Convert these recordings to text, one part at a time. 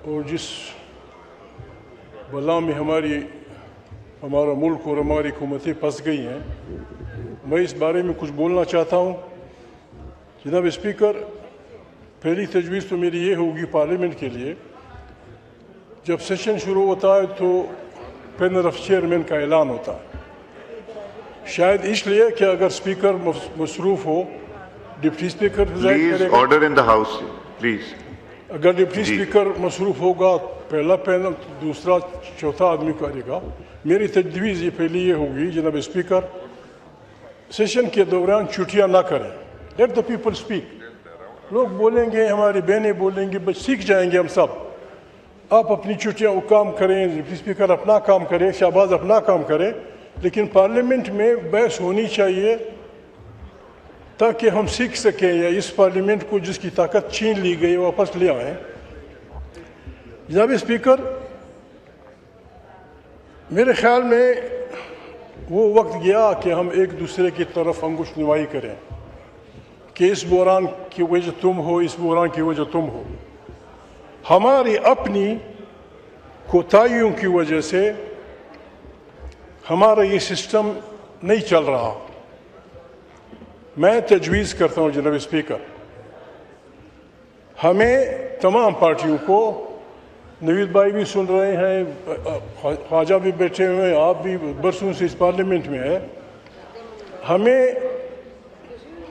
اور جس بلا میں ہمارا ملک اور ہماری حکومتیں پھنس گئی ہیں، میں اس بارے میں کچھ بولنا چاہتا ہوں۔ جناب اسپیکر، پہلی تجویز تو میری یہ ہوگی پارلیمنٹ کے لیے، جب سیشن شروع ہوتا ہے تو پینل آف چیئرمین کا اعلان ہوتا ہے، شاید اس لیے کہ اگر اسپیکر مصروف ہو، ڈپٹی اسپیکر پریزائڈ کرے گا۔ Order in the house please. اگر ڈپٹی اسپیکر مصروف ہوگا، پہلا پینل دوسرا چوتھا آدمی کرے گا۔ میری تجویز یہ پہلی یہ ہوگی جناب اسپیکر، سیشن کے دوران چھٹیاں نہ کریں، لیٹ دا پیپل اسپیک۔ لوگ بولیں گے، ہماری بہنیں بولیں گے، بس سیکھ جائیں گے ہم سب۔ آپ اپنی چھٹیاں کام کریں، ڈپٹی اسپیکر اپنا کام کرے، شہباز اپنا کام کرے، لیکن پارلیمنٹ میں بحث ہونی چاہیے تاکہ ہم سیکھ سکیں، یا اس پارلیمنٹ کو جس کی طاقت چھین لی گئی واپس لے آئیں۔ جناب اسپیکر، میرے خیال میں وہ وقت گیا کہ ہم ایک دوسرے کی طرف انگشت نمائی کریں کہ اس بحران کی وجہ تم ہو، اس بحران کی وجہ تم ہو۔ ہماری اپنی کوتاہیوں کی وجہ سے ہمارا یہ سسٹم نہیں چل رہا۔ میں تجویز کرتا ہوں جناب اسپیکر، ہمیں تمام پارٹیوں کو، نوید بھائی بھی سن رہے ہیں، خواجہ بھی بیٹھے ہوئے ہیں، آپ بھی برسوں سے اس پارلیمنٹ میں ہیں، ہمیں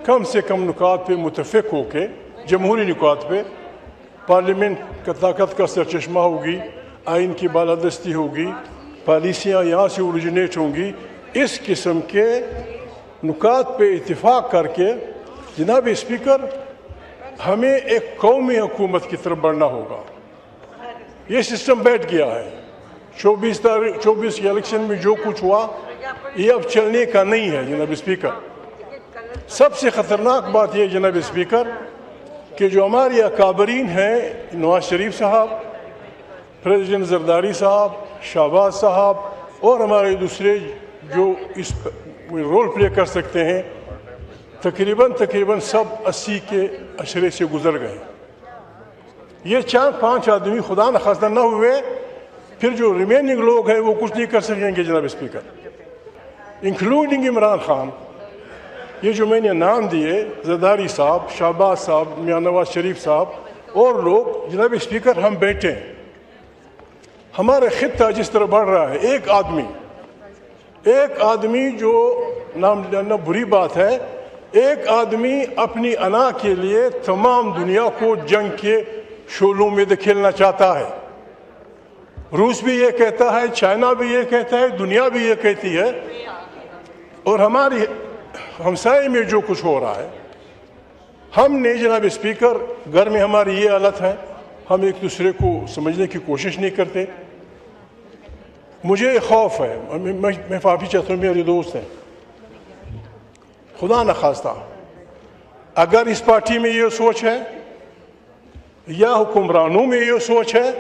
کم سے کم نکات پہ متفق ہو کے، جمہوری نکات پہ، پارلیمنٹ کا طاقت کا سرچشمہ ہوگی، آئین کی بالادستی ہوگی، پالیسیاں یہاں سے اوریجنیٹ ہوں گی، اس قسم کے نکات پہ اتفاق کر کے جناب اسپیکر ہمیں ایک قومی حکومت کی طرف بڑھنا ہوگا۔ یہ سسٹم بیٹھ گیا ہے، 24 کے الیکشن میں جو کچھ ہوا یہ اب چلنے کا نہیں ہے جناب اسپیکر۔ سب سے خطرناک بات یہ جناب اسپیکر کہ جو ہماری اکابرین ہیں، نواز شریف صاحب، پریزیڈنٹ زرداری صاحب، شہباز صاحب اور ہمارے دوسرے جو اس رول پلے کر سکتے ہیں، تقریباً سب 80 کے عشرے سے گزر گئے۔ یہ 4-5 آدمی خدا نخواستہ نہ ہوئے، پھر جو ریمیننگ لوگ ہیں وہ کچھ نہیں کر سکیں گے جناب اسپیکر، انکلوڈنگ عمران خان۔ یہ جو میں نے نام دیے، زرداری صاحب، شہباز صاحب، میاں نواز شریف صاحب اور لوگ، جناب اسپیکر ہم بیٹھے ہیں۔ ہمارا خطہ جس طرح بڑھ رہا ہے، ایک آدمی جو نام لینا بری بات ہے، ایک آدمی اپنی انا کے لیے تمام دنیا کو جنگ کے شعلوں میں دھکیلنا چاہتا ہے۔ روس بھی یہ کہتا ہے، چائنا بھی یہ کہتا ہے، دنیا بھی یہ کہتی ہے، اور ہماری ہمسائے میں جو کچھ ہو رہا ہے، ہم نے جناب اسپیکر گھر میں ہماری یہ حالت ہے، ہم ایک دوسرے کو سمجھنے کی کوشش نہیں کرتے۔ مجھے خوف ہے، میں معافی چاہتا ہوں، میرے دوست ہیں، خدا نخواستہ اگر اس پارٹی میں یہ سوچ ہے یا حکمرانوں میں یہ سوچ ہے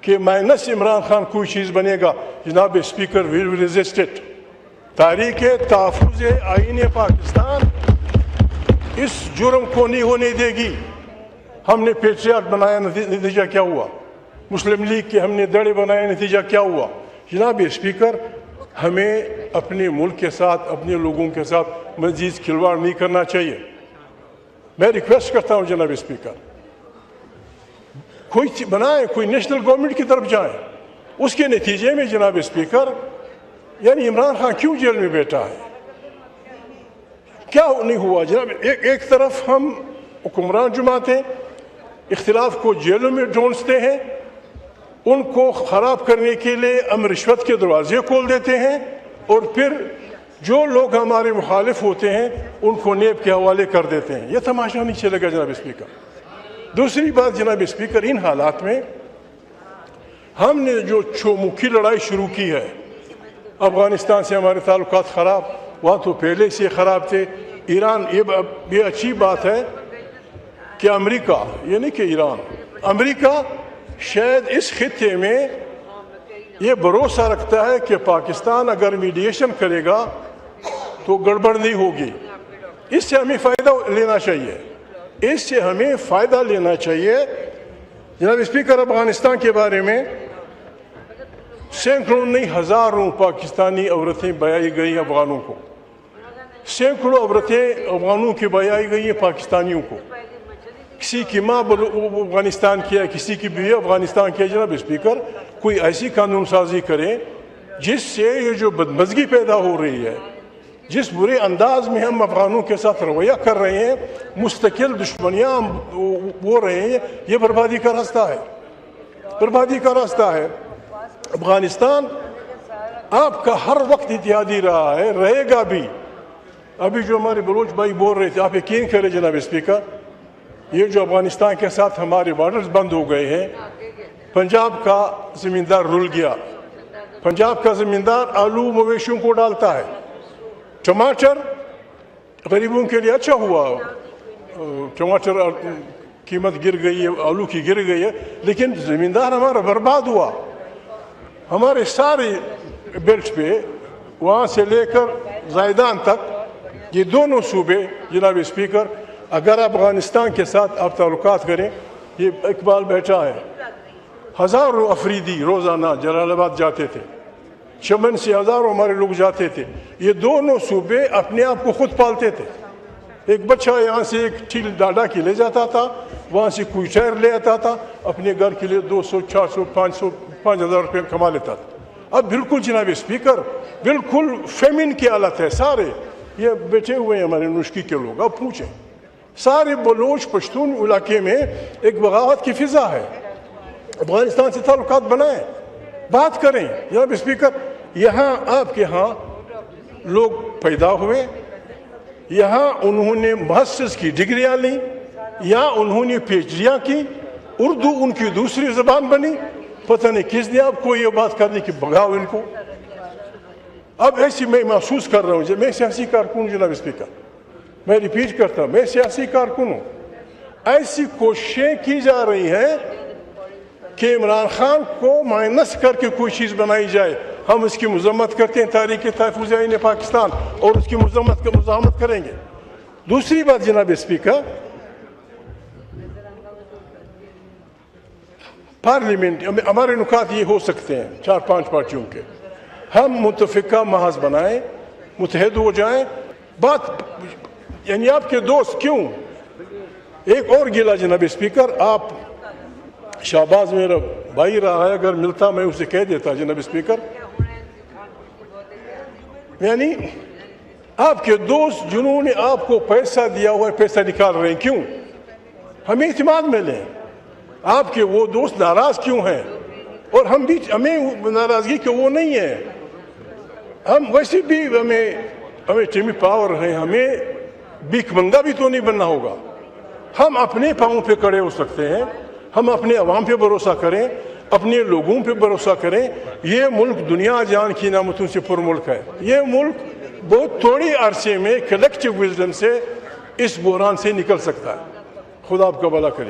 کہ مائنس عمران خان کوئی چیز بنے گا، جناب اسپیکر ویل ریزسٹ اٹ۔ تحریک تحفظ آئین پاکستان اس جرم کو نہیں ہونے دے گی۔ ہم نے پیٹریاٹ بنایا، نتیجہ کیا ہوا؟ مسلم لیگ کے ہم نے دڑے بنائے، نتیجہ کیا ہوا؟ جناب اسپیکر ہمیں اپنے ملک کے ساتھ، اپنے لوگوں کے ساتھ مزید کھلواڑ نہیں کرنا چاہیے۔ میں ریکویسٹ کرتا ہوں جناب اسپیکر، کوئی بنائیں، کوئی نیشنل گورنمنٹ کی طرف جائیں۔ اس کے نتیجے میں جناب اسپیکر، یعنی عمران خان کیوں جیل میں بیٹھا ہے؟ کیا نہیں ہوا جناب؟ ایک طرف ہم حکمران جماعتیں اختلاف کو جیلوں میں ڈھونستے ہیں، ان کو خراب کرنے کے لیے ہم رشوت کے دروازے کھول دیتے ہیں، اور پھر جو لوگ ہمارے مخالف ہوتے ہیں ان کو نیب کے حوالے کر دیتے ہیں۔ یہ تماشا نہیں چلے گا جناب اسپیکر۔ دوسری بات جناب اسپیکر، ان حالات میں ہم نے جو چومکھی لڑائی شروع کی ہے، افغانستان سے ہمارے تعلقات خراب، وہاں تو پہلے سے خراب تھے۔ ایران، یہ اچھی بات ہے کہ امریکہ، یہ نہیں کہ ایران، امریکہ شاید اس خطے میں یہ بھروسہ رکھتا ہے کہ پاکستان اگر میڈیشن کرے گا تو گڑبڑ نہیں ہوگی۔ اس سے ہمیں فائدہ لینا چاہیے، اس سے ہمیں فائدہ لینا چاہیے جناب اسپیکر، افغانستان کے بارے میں سینکڑوں نہیں ہزاروں پاکستانی عورتیں بیائی گئی افغانوں کو، سینکڑوں عورتیں افغانوں کی بیائی گئی ہیں پاکستانیوں کو. کسی کی ماں افغانستان کی ہے، کسی کی بیوی افغانستان کی ہے. جناب اسپیکر، کوئی ایسی قانون سازی کرے جس سے یہ جو بدمزگی پیدا ہو رہی ہے، جس برے انداز میں ہم افغانوں کے ساتھ رویہ کر رہے ہیں، مستقل دشمنیاں ہو رہے ہیں، یہ بربادی کا راستہ ہے، بربادی کا راستہ ہے. افغانستان آپ کا ہر وقت اتحادی رہا ہے، رہے گا بھی. ابھی جو ہمارے بلوچ بھائی بول رہے تھے، آپ یقین کریں جناب اسپیکر، یہ جو افغانستان کے ساتھ ہمارے بارڈرز بند ہو گئے ہیں، پنجاب کا زمیندار رل گیا. پنجاب کا زمیندار آلو مویشیوں کو ڈالتا ہے، ٹماٹر غریبوں کے لیے اچھا ہوا، ٹماٹر قیمت گر گئی ہے، آلو کی گر گئی ہے، لیکن زمیندار ہمارا برباد ہوا. ہمارے سارے بیلٹ پہ، وہاں سے لے کر زائدان تک، یہ دونوں صوبے جناب اسپیکر، اگر افغانستان کے ساتھ آپ تعلقات کریں، یہ اقبال بیٹھا ہے، ہزاروں افریدی روزانہ جلال آباد جاتے تھے، چمن سے ہزاروں ہمارے لوگ جاتے تھے. یہ دونوں صوبے اپنے آپ کو خود پالتے تھے. ایک بچہ یہاں سے ایک ٹھیل ڈاڈا کی لے جاتا تھا، وہاں سے کوئی ٹائر لے آتا تھا، اپنے گھر کے لیے 200 400 500 5,000 روپے کما لیتا تھا. اب بالکل جناب اسپیکر، بالکل فیمن کی حالت ہے. سارے یہ بیٹھے ہوئے ہیں ہمارے نشکی کے لوگ، اب پوچھیں، سارے بلوچ پشتون علاقے میں ایک بغاوت کی فضا ہے. افغانستان سے تعلقات بنائیں، بات کریں. جناب اسپیکر، یہاں آپ کے ہاں لوگ پیدا ہوئے، یہاں انہوں نے ماسٹرز کی ڈگریاں لیں، یہاں انہوں نے پی ایچ ڈیاں کی، اردو ان کی دوسری زبان بنی. پتہ نہیں کس نے آپ کو یہ بات کرنے کی بگاؤ ان کو. اب ایسی میں محسوس کر رہا ہوں، میں سیاسی کارکن ہوں جناب اسپیکر، میں ریپیٹ کرتا ہوں، میں سیاسی کارکن ہوں. ایسی کوششیں کی جا رہی ہیں کہ عمران خان کو مائنس کر کے کوئی چیز بنائی جائے. ہم اس کی مذمت کرتے ہیں، تحریک تحفظ آئین پاکستان، اور اس کی مزاحمت کریں گے. دوسری بات جناب اسپیکر، پارلیمنٹ ہمارے نکات یہ ہو سکتے ہیں 4-5 پارٹیوں کے، ہم متفقہ محاذ بنائیں، متحد ہو جائیں. بات یعنی آپ کے دوست کیوں. ایک اور گلا جناب اسپیکر، آپ شہباز میرا بھائی رہا ہے، اگر ملتا میں اسے کہہ دیتا جناب اسپیکر، یعنی آپ کے دوست جنہوں نے آپ کو پیسہ دیا ہوا ہے، پیسہ نکال رہے ہیں، کیوں؟ ہمیں اعتماد میں لیں. آپ کے وہ دوست ناراض کیوں ہیں؟ اور ہمیں ناراضگی کہ وہ نہیں ہے. ہم ویسے بھی ہمیں ٹیمی پاور ہے، ہمیں بھیک منگا بھی تو نہیں بننا ہوگا. ہم اپنے پاؤں پہ کھڑے ہو سکتے ہیں، ہم اپنے عوام پہ بھروسہ کریں، اپنے لوگوں پہ بھروسہ کریں. یہ ملک دنیا جان کی نعمتوں سے پر ملک ہے. یہ ملک بہت تھوڑی عرصے میں کلیکٹیو وزڈم سے اس بحران سے نکل سکتا ہے. خدا آپ کا بھلا کرے.